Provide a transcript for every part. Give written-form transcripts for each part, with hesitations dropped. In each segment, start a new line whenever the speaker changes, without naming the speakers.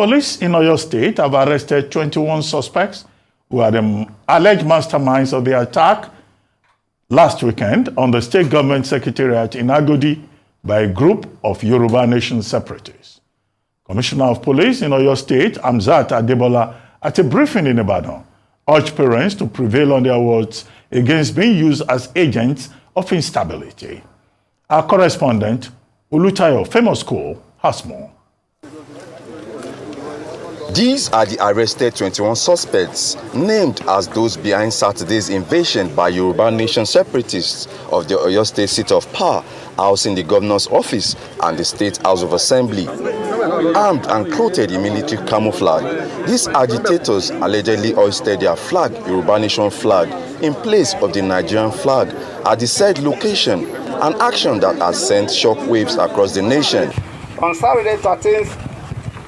Police in Oyo State have arrested 21 suspects who are the alleged masterminds of the attack last weekend on the state government secretariat in Agodi by a group of Yoruba nation separatists. Commissioner of Police in Oyo State, Amzat Adebola, at a briefing in Ibadan, urged parents to prevail on their words against being used as agents of instability. Our correspondent, Olutayo Famous School, has more.
These are the arrested 21 suspects, named as those behind Saturday's invasion by Yoruba nation separatists of the Oyo State seat of power, housing the governor's office and the State House of Assembly. Armed and clothed in military camouflage, these agitators allegedly hoisted their flag, Yoruba nation flag, in place of the Nigerian flag at the said location, an action that has sent shockwaves across the nation.
On Saturday 13th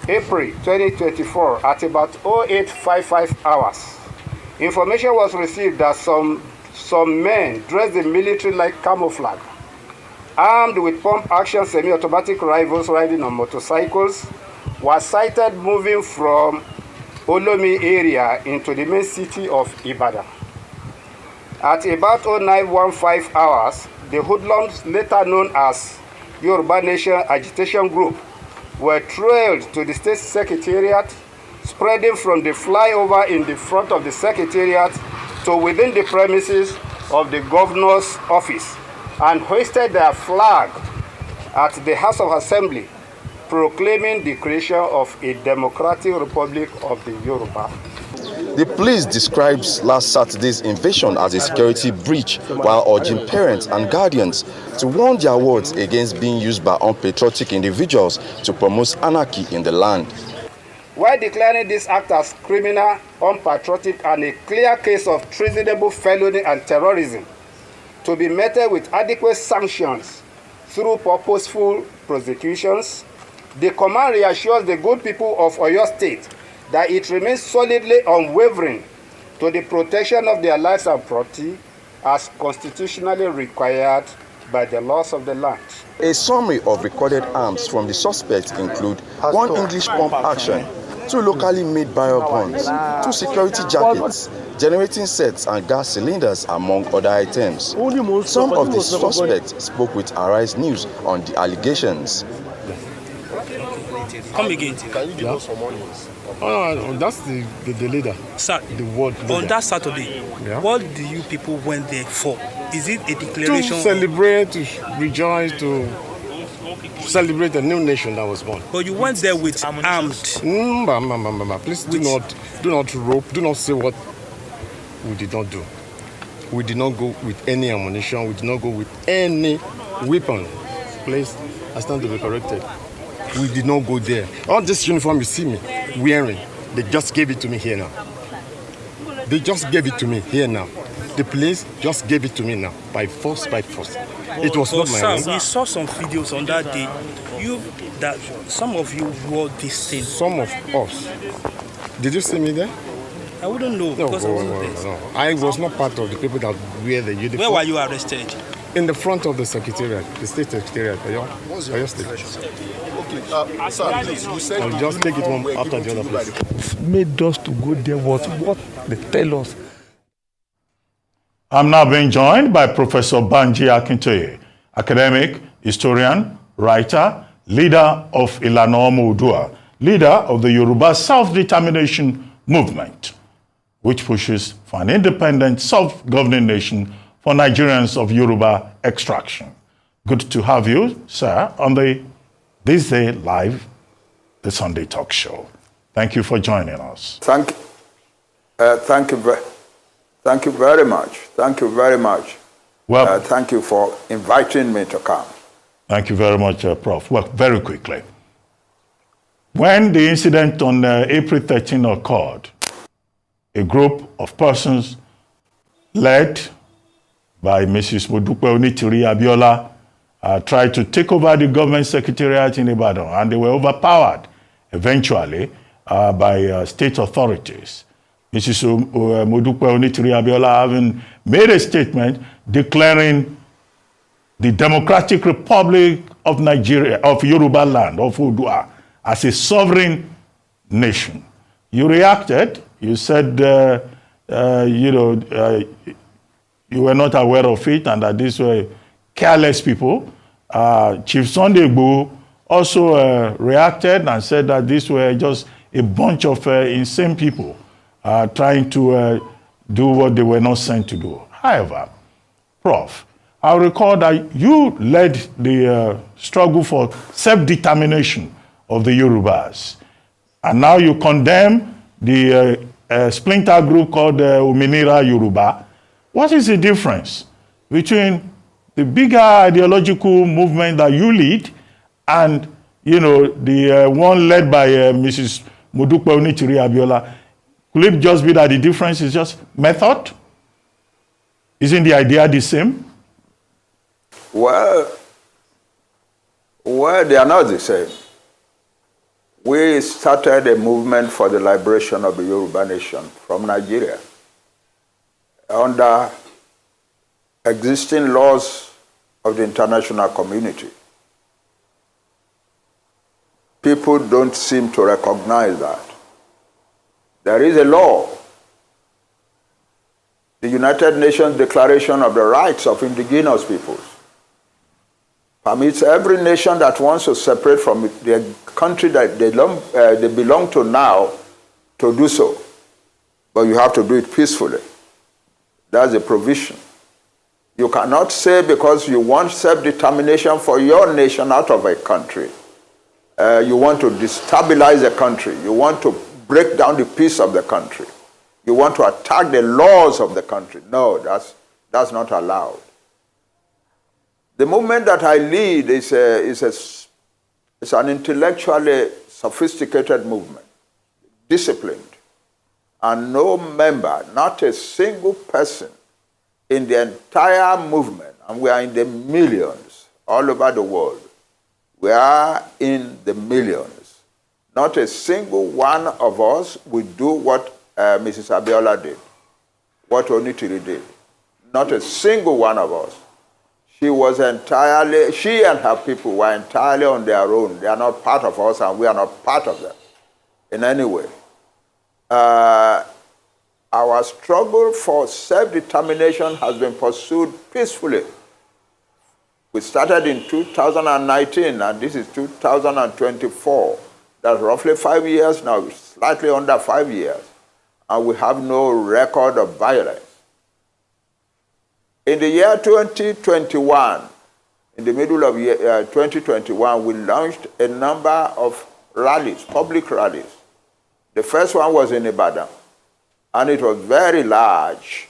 April 2024 at about 0855 hours, information was received that some men dressed in military-like camouflage, armed with pump-action semi-automatic rifles riding on motorcycles, were sighted moving from Olomi area into the main city of Ibadan. At about 0915 hours, the hoodlums, later known as Yoruba Nation Agitation Group, were trailed to the state secretariat, spreading from the flyover in the front of the secretariat to within the premises of the governor's office, and hoisted their flag at the House of Assembly, proclaiming the creation of a democratic republic of the Yoruba.
The police describes last Saturday's invasion as a security breach, while urging parents and guardians to warn their wards against being used by unpatriotic individuals to promote anarchy in the land.
While declaring this act as criminal, unpatriotic, and a clear case of treasonable felony and terrorism, to be meted with adequate sanctions through purposeful prosecutions, the command reassures the good people of Oyo State that it remains solidly unwavering to the protection of their lives and property as constitutionally required by the laws of the land.
A summary of recorded arms from the suspects include one English pump action, 2 locally made barrel guns, 2 security jackets, generating sets and gas cylinders, among other items. Some of the suspects spoke with Arise News on the allegations.
Come again.
Can you give us some money?
Oh, that's the leader. Sir, the world leader. On that Saturday, what do you people went there for? Is it a declaration?
To celebrate, to rejoice, to celebrate a new nation that was born.
But you went there with armed.
Please do not rope, do not say what we did not do. We did not go with any ammunition, we did not go with any weapon. Please, I stand to be corrected. We did not go there. All this uniform you see me wearing, they just gave it to me here now. They just gave it to me here now. The police just gave it to me now, by force, by force. It was not my own.
We saw some videos on that day. That some of you wore this thing.
Some of us. Did you see me there?
I wouldn't know because I wasn't there.
No. I was not part of the people that wear the uniform.
Where were you arrested?
In the front of the secretariat, the state secretariat. Oyo State.
Okay, sir, please, you said
I'll just take it one after the other place.
Made us to go there was what they tell us.
I'm now being joined by Professor Banji Akintoye, academic, historian, writer, leader of Ilana Omo Oodua, leader of the Yoruba Self-Determination Movement, which pushes for an independent, self-governing nation for Nigerians of Yoruba extraction. Good to have you, sir, on This Day Live, the Sunday Talk Show. Thank you for joining us.
Thank you very much. Thank you very much.
Well,
thank you for inviting me to come.
Thank you very much, Prof. Well, very quickly. When the incident on April 13 occurred, a group of persons led by Mrs. Modupe Onitiri Abiola tried to take over the government secretariat in Ibadan, and they were overpowered eventually by state authorities. Mrs. Modupe Onitiri Abiola having made a statement declaring the Democratic Republic of Nigeria, of Yoruba land, of Oodua, as a sovereign nation. You reacted. You said, you were not aware of it and that these were careless people. Chief Sunday Igboho also reacted and said that these were just a bunch of insane people trying to do what they were not sent to do. However, Prof, I recall that you led the struggle for self-determination of the Yorubas. And now you condemn the splinter group called Ominira Yoruba. What is the difference between the bigger ideological movement that you lead and, the one led by Mrs. Modupe Onitiri Abiola? Could it just be that the difference is just method? Isn't the idea the same?
Well, they are not the same. We started a movement for the liberation of the Yoruba nation from Nigeria under existing laws of the international community. People don't seem to recognize that. There is a law, the United Nations Declaration of the Rights of Indigenous Peoples, permits every nation that wants to separate from their country that they belong to now to do so. But you have to do it peacefully. That's a provision. You cannot say because you want self-determination for your nation out of a country, you want to destabilize the country, you want to break down the peace of the country, you want to attack the laws of the country. No, that's not allowed. The movement that I lead is an intellectually sophisticated movement, disciplined, and no member, not a single person in the entire movement, and we are in the millions all over the world. We are in the millions. Not a single one of us will do what Mrs. Abiola did, what Onitiri did. Not a single one of us. She and her people were entirely on their own. They are not part of us and we are not part of them in any way. Our struggle for self-determination has been pursued peacefully. We started in 2019 and this is 2024. That's roughly 5 years now, slightly under 5 years. And we have no record of violence. In the year 2021, in the middle of 2021, we launched a number of rallies, public rallies. The first one was in Ibadan, and it was very large.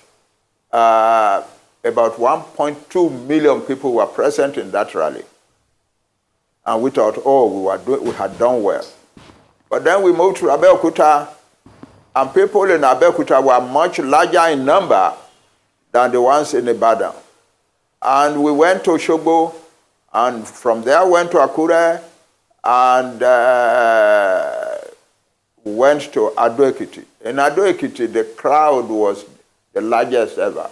About 1.2 million people were present in that rally. And we thought, we had done well. But then we moved to Abeokuta, and people in Abeokuta were much larger in number than the ones in Ibadan. And we went to Osogbo, and from there went to Akure, and went to Ado-Ekiti. In Ado-Ekiti, the crowd was the largest ever.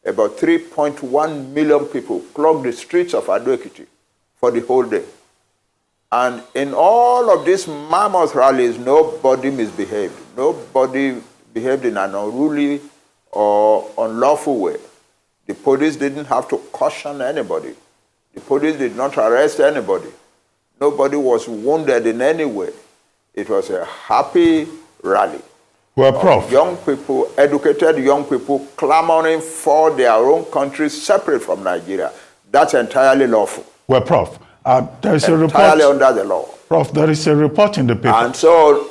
About 3.1 million people clogged the streets of Ado-Ekiti for the whole day. And in all of these mammoth rallies, nobody misbehaved. Nobody behaved in an unruly or unlawful way. The police didn't have to caution anybody. The police did not arrest anybody. Nobody was wounded in any way. It was a happy rally.
Well, Prof.
Young people, educated young people clamoring for their own country separate from Nigeria. That's entirely lawful.
Well, Prof, there is a report.
Entirely under the law.
Prof, there is a report in the paper.
And so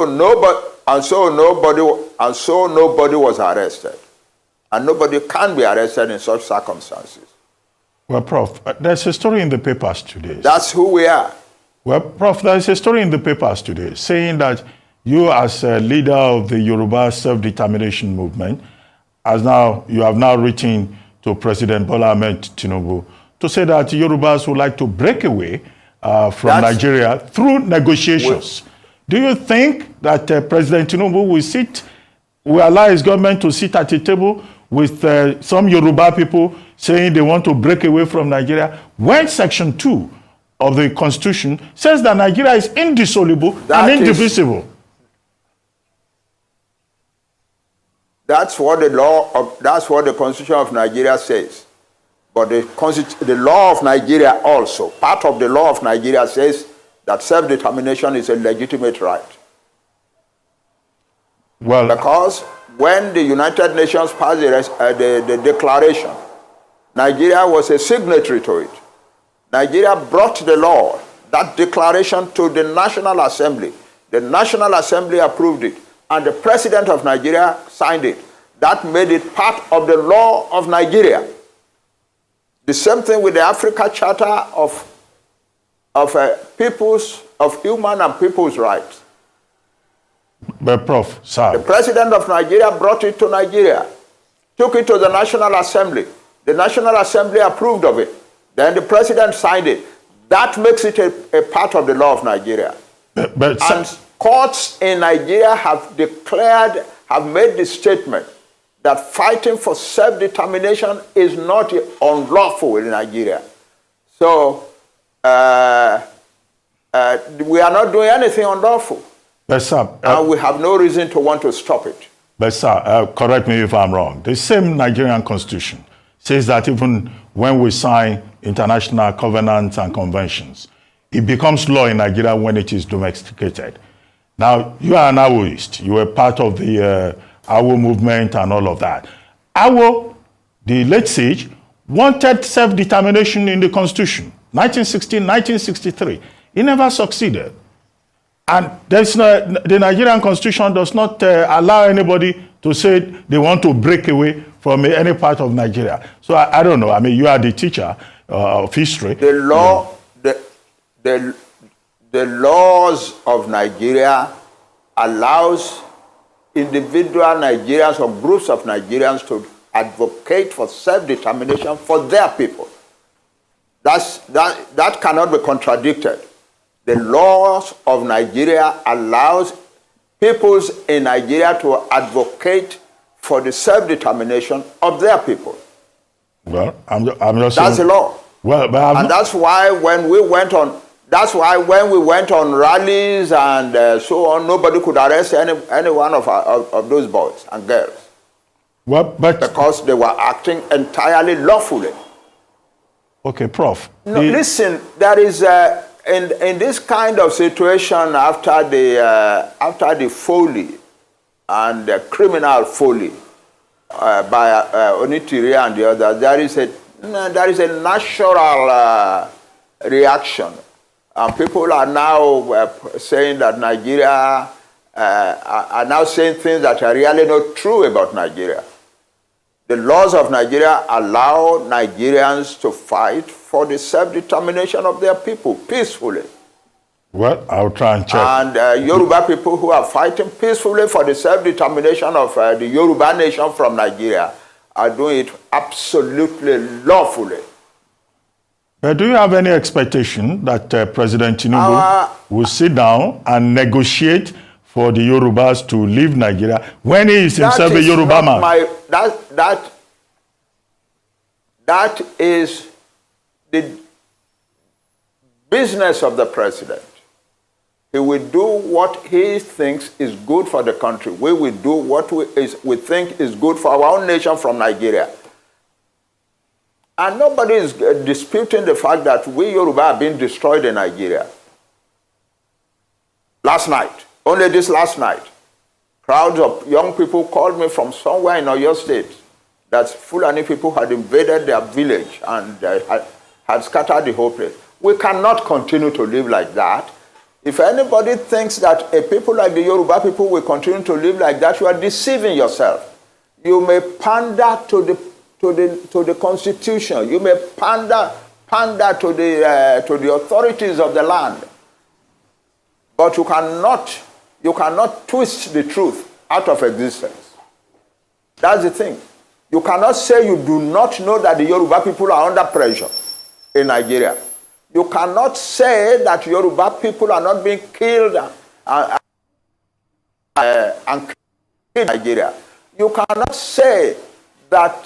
nobody was arrested. And nobody can be arrested in such circumstances.
Well, Prof, there's a story in the papers today.
That's who we are.
Well, Prof, there is a story in the papers today saying that you, as a leader of the Yoruba self-determination movement, you have now written to President Bola Ahmed Tinubu to say that Yorubas would like to break away from Nigeria through negotiations. Do you think that President Tinubu will allow his government to sit at a table with some Yoruba people saying they want to break away from Nigeria when Section 2 of the Constitution says that Nigeria is indissoluble and indivisible.
That's what that's what the Constitution of Nigeria says. But the law of Nigeria also, part of the law of Nigeria says that self-determination is a legitimate right.
Well,
because when the United Nations passed the declaration, Nigeria was a signatory to it. Nigeria brought the law, that declaration, to the National Assembly. The National Assembly approved it, and the President of Nigeria signed it. That made it part of the law of Nigeria. The same thing with the Africa Charter of human and people's rights.
But Prof, sir.
The President of Nigeria brought it to Nigeria, took it to the National Assembly. The National Assembly approved of it. Then the President signed it. That makes it a part of the law of Nigeria. And courts in Nigeria have made the statement that fighting for self-determination is not unlawful in Nigeria. So we are not doing anything unlawful.
But sir,
and we have no reason to want to stop it.
But sir, correct me if I'm wrong. The same Nigerian Constitution says that even when we sign international covenants and conventions, it becomes law in Nigeria when it is domesticated. Now, you are an Awoist. You were part of the Awo movement and all of that. Awo, the late sage, wanted self-determination in the Constitution, 1916, 1963. He never succeeded. And the Nigerian Constitution does not allow anybody to say they want to break away from any part of Nigeria. So I don't know. I mean, you are the teacher of history.
The law, the laws of Nigeria allows individual Nigerians or groups of Nigerians to advocate for self-determination for their people. That cannot be contradicted. The laws of Nigeria allows peoples in Nigeria to advocate for the self-determination of their people.
Well, I'm just
that's the law.
Well, but
that's why when we went on rallies and so on, nobody could arrest any one of those boys and girls.
Well,
because they were acting entirely lawfully.
Okay, Prof.
No, listen, there is in this kind of situation after the folly and the criminal folly by Onitiri and the others, there is a natural reaction, and people are now saying that Nigeria are now saying things that are really not true about Nigeria. The laws of Nigeria allow Nigerians to fight for the self-determination of their people peacefully.
Well, I'll try and check.
And Yoruba people who are fighting peacefully for the self-determination of the Yoruba nation from Nigeria are doing it absolutely lawfully.
But do you have any expectation that President Tinubu will sit down and negotiate for the Yorubas to leave Nigeria when he is himself a Yoruba man? That is the business of the president. He will do what he thinks is good for the country. We will do what we think is good for our own nation from Nigeria. And nobody is disputing the fact that we Yoruba are being destroyed in Nigeria. Last night, only this last night, crowds of young people called me from somewhere in Oyo State that Fulani people had invaded their village and had scattered the whole place. We cannot continue to live like that. If anybody thinks that a people like the Yoruba people will continue to live like that, you are deceiving yourself. You may pander to the Constitution. You may pander to the authorities of the land. But you cannot twist the truth out of existence. That's the thing. You cannot say you do not know that the Yoruba people are under pressure in Nigeria. You cannot say that Yoruba people are not being killed and killed in Nigeria. You cannot say that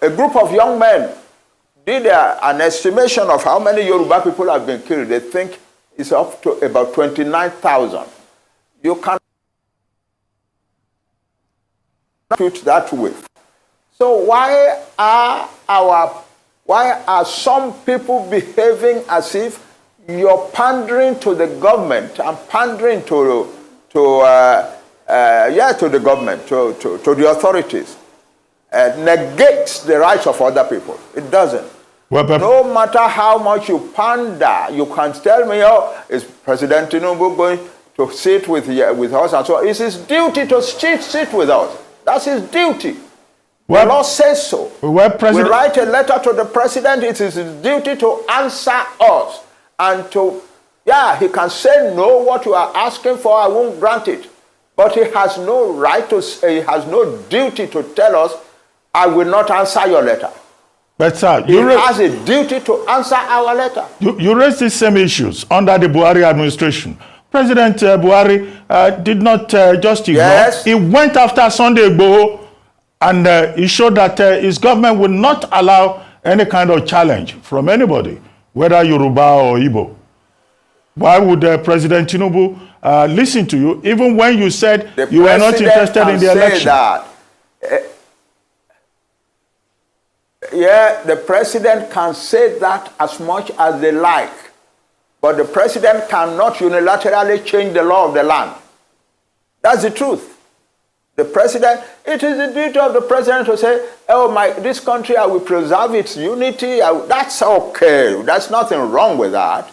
a group of young men did an estimation of how many Yoruba people have been killed. They think it's up to about 29,000. You can put that with. So why are some people behaving as if you're pandering to the government and pandering to the government, to the authorities? Negates the rights of other people. It doesn't.
Well,
no matter how much you pander, you can't tell me, oh, is President Tinubu going to sit with us? And so it's his duty to sit with us. That's his duty. Well, the law says so.
Well,
we write a letter to the president. It is his duty to answer us. And to, he can say, no, what you are asking for, I won't grant it. But he has no right to, he has no duty to tell us, I will not answer your letter.
But sir,
he has a duty to answer our letter.
You raised these same issues under the Buhari administration. President Buhari did not just ignore.
Yes.
He went after Sunday Igboho and he showed that his government would not allow any kind of challenge from anybody, whether Yoruba or Igbo. Why would President Tinubu listen to you, even when you said you were not interested in the election?
The president can say that as much as they like, but the president cannot unilaterally change the law of the land. That's the truth. The president, it is the duty of the president to say, oh, this country, I will preserve its unity. That's okay. That's nothing wrong with that.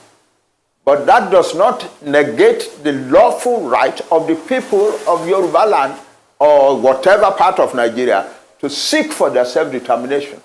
But that does not negate the lawful right of the people of Yoruba land or whatever part of Nigeria to seek for their self-determination.